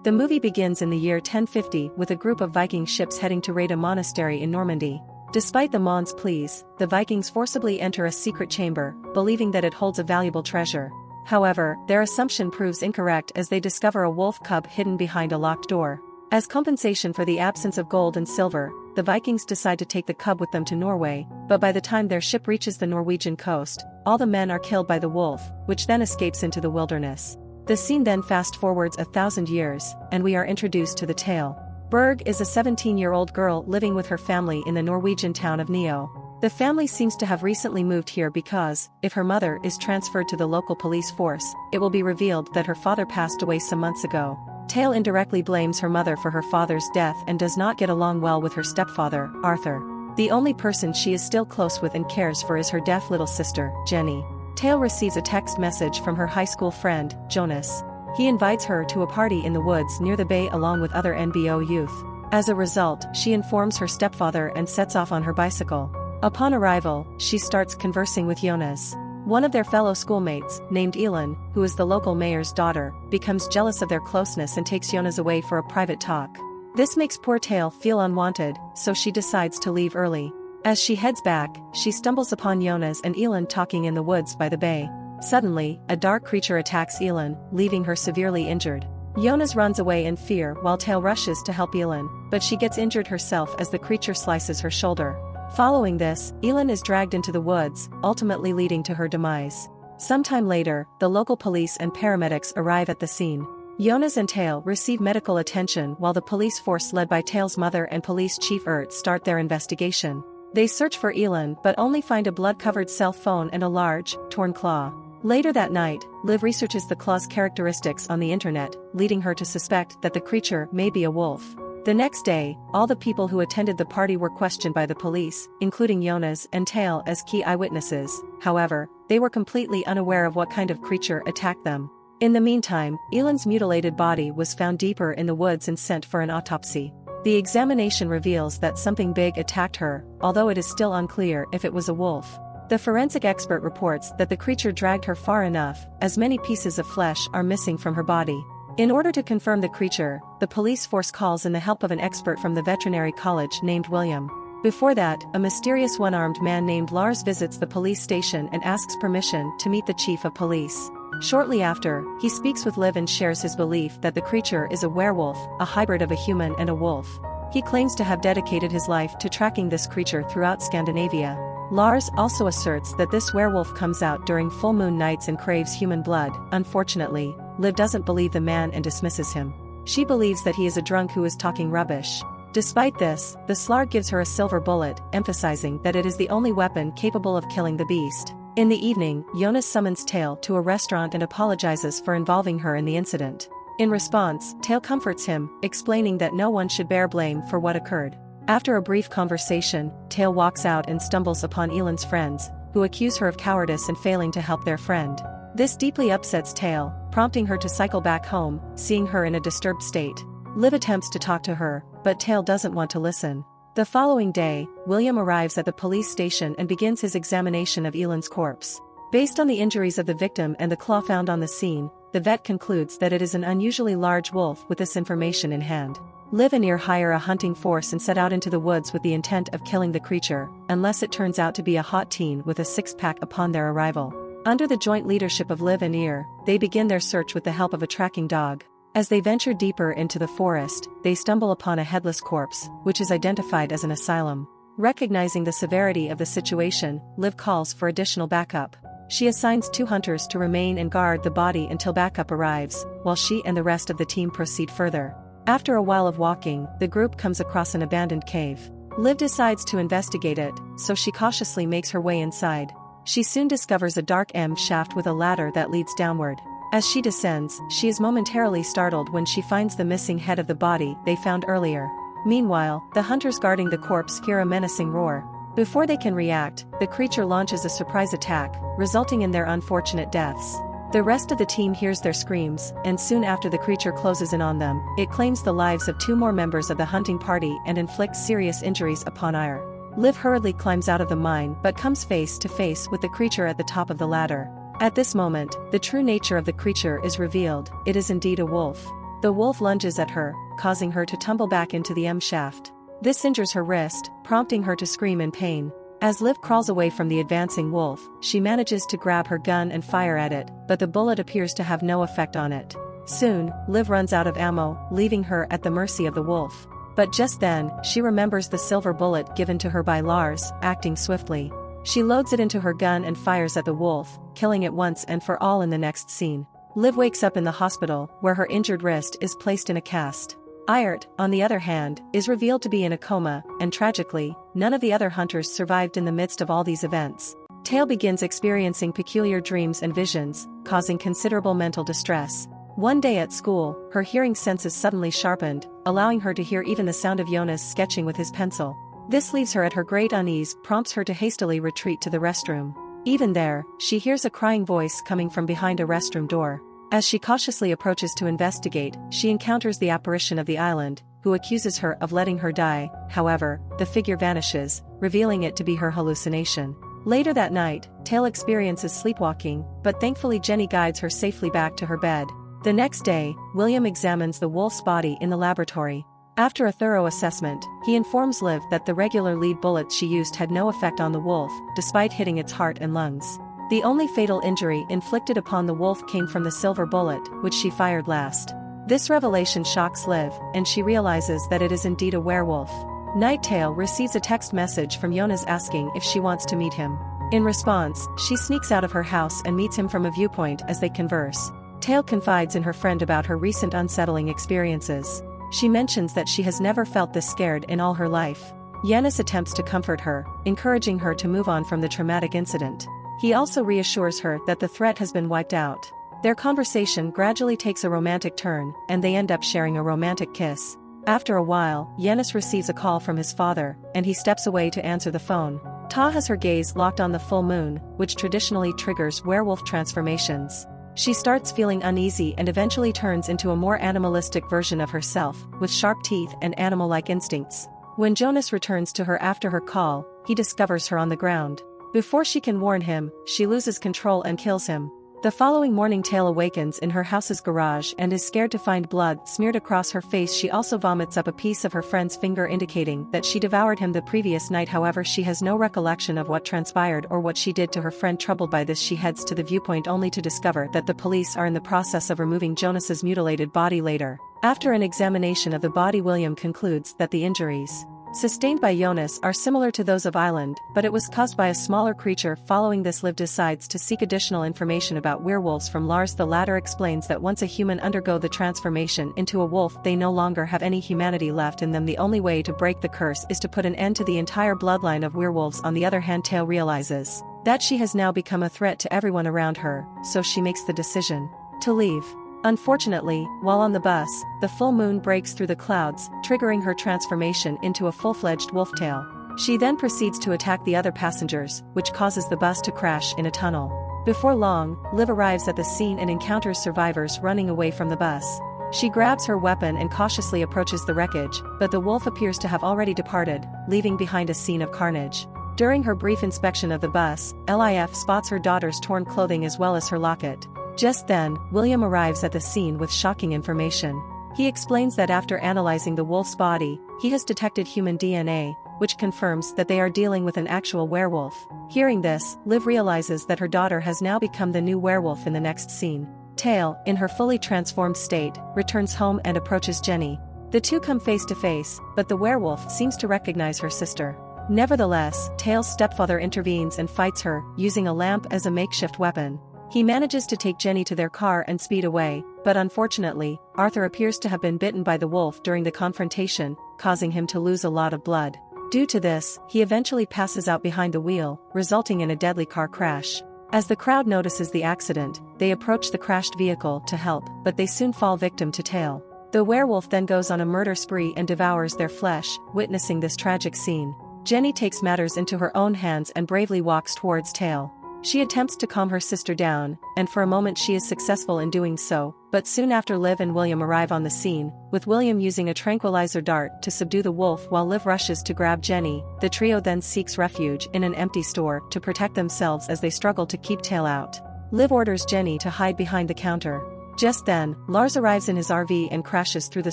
The movie begins in the year 1050 with a group of Viking ships heading to raid a monastery in Normandy. Despite the Mon's pleas, the Vikings forcibly enter a secret chamber, believing that it holds a valuable treasure. However, their assumption proves incorrect as they discover a wolf cub hidden behind a locked door. As compensation for the absence of gold and silver, the Vikings decide to take the cub with them to Norway, but by the time their ship reaches the Norwegian coast, all the men are killed by the wolf, which then escapes into the wilderness. The scene then fast-forwards 1,000 years, and we are introduced to the tale. Berg is a 17-year-old girl living with her family in the Norwegian town of Neo. The family seems to have recently moved here because, if her mother is transferred to the local police force, it will be revealed that her father passed away some months ago. Tale indirectly blames her mother for her father's death and does not get along well with her stepfather, Arthur. The only person she is still close with and cares for is her deaf little sister, Jenny. Tale receives a text message from her high school friend, Jonas. He invites her to a party in the woods near the bay along with other NBO youth. As a result, she informs her stepfather and sets off on her bicycle. Upon arrival, she starts conversing with Jonas. One of their fellow schoolmates, named Elin, who is the local mayor's daughter, becomes jealous of their closeness and takes Jonas away for a private talk. This makes poor Tale feel unwanted, so she decides to leave early. As she heads back, she stumbles upon Jonas and Elin talking in the woods by the bay. Suddenly, a dark creature attacks Elin, leaving her severely injured. Jonas runs away in fear while Tale rushes to help Elin, but she gets injured herself as the creature slices her shoulder. Following this, Elin is dragged into the woods, ultimately leading to her demise. Sometime later, the local police and paramedics arrive at the scene. Jonas and Tale receive medical attention while the police force led by Tale's mother and police chief Ert start their investigation. They search for Elin but only find a blood-covered cell phone and a large, torn claw. Later that night, Liv researches the claw's characteristics on the internet, leading her to suspect that the creature may be a wolf. The next day, all the people who attended the party were questioned by the police, including Jonas and Tale as key eyewitnesses. However, they were completely unaware of what kind of creature attacked them. In the meantime, Elin's mutilated body was found deeper in the woods and sent for an autopsy. The examination reveals that something big attacked her, although it is still unclear if it was a wolf. The forensic expert reports that the creature dragged her far enough, as many pieces of flesh are missing from her body. In order to confirm the creature, the police force calls in the help of an expert from the veterinary college named William. Before that, a mysterious one-armed man named Lars visits the police station and asks permission to meet the chief of police. Shortly after, he speaks with Liv and shares his belief that the creature is a werewolf, a hybrid of a human and a wolf. He claims to have dedicated his life to tracking this creature throughout Scandinavia. Lars also asserts that this werewolf comes out during full moon nights and craves human blood. Unfortunately, Liv doesn't believe the man and dismisses him. She believes that he is a drunk who is talking rubbish. Despite this, the Slarg gives her a silver bullet, emphasizing that it is the only weapon capable of killing the beast. In the evening, Jonas summons Tale to a restaurant and apologizes for involving her in the incident. In response, Tale comforts him, explaining that no one should bear blame for what occurred. After a brief conversation, Tale walks out and stumbles upon Elin's friends, who accuse her of cowardice and failing to help their friend. This deeply upsets Tale, prompting her to cycle back home, seeing her in a disturbed state. Liv attempts to talk to her, but Tale doesn't want to listen. The following day, William arrives at the police station and begins his examination of Elin's corpse. Based on the injuries of the victim and the claw found on the scene, the vet concludes that it is an unusually large wolf with this information in hand. Liv and Ear hire a hunting force and set out into the woods with the intent of killing the creature, unless it turns out to be a hot teen with a six-pack upon their arrival. Under the joint leadership of Liv and Ear, they begin their search with the help of a tracking dog. As they venture deeper into the forest, they stumble upon a headless corpse, which is identified as an asylum. Recognizing the severity of the situation, Liv calls for additional backup. She assigns 2 hunters to remain and guard the body until backup arrives, while she and the rest of the team proceed further. After a while of walking, the group comes across an abandoned cave. Liv decides to investigate it, so she cautiously makes her way inside. She soon discovers a dark M shaft with a ladder that leads downward. As she descends, she is momentarily startled when she finds the missing head of the body they found earlier. Meanwhile, the hunters guarding the corpse hear a menacing roar. Before they can react, the creature launches a surprise attack, resulting in their unfortunate deaths. The rest of the team hears their screams, and soon after the creature closes in on them, it claims the lives of 2 more members of the hunting party and inflicts serious injuries upon Ire. Liv hurriedly climbs out of the mine but comes face to face with the creature at the top of the ladder. At this moment, the true nature of the creature is revealed. It is indeed a wolf. The wolf lunges at her, causing her to tumble back into the shaft. This injures her wrist, prompting her to scream in pain. As Liv crawls away from the advancing wolf, she manages to grab her gun and fire at it, but the bullet appears to have no effect on it. Soon, Liv runs out of ammo, leaving her at the mercy of the wolf. But just then, she remembers the silver bullet given to her by Lars, acting swiftly. She loads it into her gun and fires at the wolf, killing it once and for all in the next scene. Liv wakes up in the hospital, where her injured wrist is placed in a cast. Ayert, on the other hand, is revealed to be in a coma, and tragically, none of the other hunters survived in the midst of all these events. Tail begins experiencing peculiar dreams and visions, causing considerable mental distress. One day at school, her hearing senses suddenly sharpened, allowing her to hear even the sound of Jonas sketching with his pencil. This leaves her at her great unease, prompts her to hastily retreat to the restroom. Even there, she hears a crying voice coming from behind a restroom door. As she cautiously approaches to investigate, she encounters the apparition of the island, who accuses her of letting her die. However, the figure vanishes, revealing it to be her hallucination. Later that night, Tail experiences sleepwalking, but thankfully Jenny guides her safely back to her bed. The next day, William examines the wolf's body in the laboratory. After a thorough assessment, he informs Liv that the regular lead bullets she used had no effect on the wolf, despite hitting its heart and lungs. The only fatal injury inflicted upon the wolf came from the silver bullet, which she fired last. This revelation shocks Liv, and she realizes that it is indeed a werewolf. Nighttail receives a text message from Jonas asking if she wants to meet him. In response, she sneaks out of her house and meets him from a viewpoint as they converse. Tail confides in her friend about her recent unsettling experiences. She mentions that she has never felt this scared in all her life. Jonas attempts to comfort her, encouraging her to move on from the traumatic incident. He also reassures her that the threat has been wiped out. Their conversation gradually takes a romantic turn, and they end up sharing a romantic kiss. After a while, Jonas receives a call from his father, and he steps away to answer the phone. Ta has her gaze locked on the full moon, which traditionally triggers werewolf transformations. She starts feeling uneasy and eventually turns into a more animalistic version of herself, with sharp teeth and animal-like instincts. When Jonas returns to her after her call, he discovers her on the ground. Before she can warn him, she loses control and kills him. The following morning, Tail awakens in her house's garage and is scared to find blood smeared across her face. She also vomits up a piece of her friend's finger, indicating that she devoured him the previous night. However, she has no recollection of what transpired or what she did to her friend. Troubled by this, she heads to the viewpoint only to discover that the police are in the process of removing Jonas's mutilated body later. After an examination of the body, William concludes that the injuries sustained by Jonas are similar to those of Island, but it was caused by a smaller creature. Following this, Liv decides to seek additional information about werewolves from Lars. The latter explains that once a human undergo the transformation into a wolf, they no longer have any humanity left in them. The only way to break the curse is to put an end to the entire bloodline of werewolves. On the other hand, Tail realizes that she has now become a threat to everyone around her, so she makes the decision to leave. Unfortunately, while on the bus, the full moon breaks through the clouds, triggering her transformation into a full-fledged wolf tail. She then proceeds to attack the other passengers, which causes the bus to crash in a tunnel. Before long, Liv arrives at the scene and encounters survivors running away from the bus. She grabs her weapon and cautiously approaches the wreckage, but the wolf appears to have already departed, leaving behind a scene of carnage. During her brief inspection of the bus, Liv spots her daughter's torn clothing as well as her locket. Just then, William arrives at the scene with shocking information. He explains that after analyzing the wolf's body, he has detected human DNA, which confirms that they are dealing with an actual werewolf. Hearing this, Liv realizes that her daughter has now become the new werewolf in the next scene. Tail, in her fully transformed state, returns home and approaches Jenny. The two come face to face, but the werewolf seems to recognize her sister. Nevertheless, Tail's stepfather intervenes and fights her, using a lamp as a makeshift weapon. He manages to take Jenny to their car and speed away, but unfortunately, Arthur appears to have been bitten by the wolf during the confrontation, causing him to lose a lot of blood. Due to this, he eventually passes out behind the wheel, resulting in a deadly car crash. As the crowd notices the accident, they approach the crashed vehicle to help, but they soon fall victim to Tail. The werewolf then goes on a murder spree and devours their flesh. Witnessing this tragic scene, Jenny takes matters into her own hands and bravely walks towards Tail. She attempts to calm her sister down, and for a moment she is successful in doing so, but soon after Liv and William arrive on the scene, with William using a tranquilizer dart to subdue the wolf while Liv rushes to grab Jenny. The trio then seeks refuge in an empty store to protect themselves as they struggle to keep Tail out. Liv orders Jenny to hide behind the counter. Just then, Lars arrives in his RV and crashes through the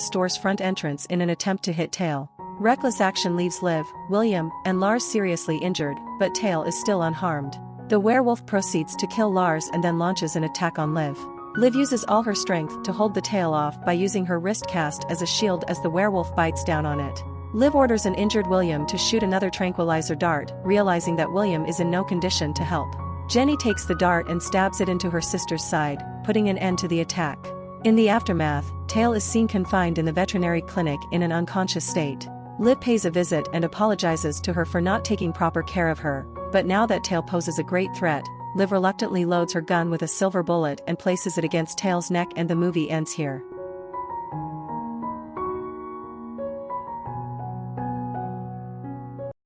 store's front entrance in an attempt to hit Tail. Reckless action leaves Liv, William, and Lars seriously injured, but Tail is still unharmed. The werewolf proceeds to kill Lars and then launches an attack on Liv. Liv uses all her strength to hold the tail off by using her wrist cast as a shield as the werewolf bites down on it. Liv orders an injured William to shoot another tranquilizer dart, realizing that William is in no condition to help. Jenny takes the dart and stabs it into her sister's side, putting an end to the attack. In the aftermath, Tail is seen confined in the veterinary clinic in an unconscious state. Liv pays a visit and apologizes to her for not taking proper care of her, but now that Tail poses a great threat, Liv reluctantly loads her gun with a silver bullet and places it against Tail's neck, and the movie ends here.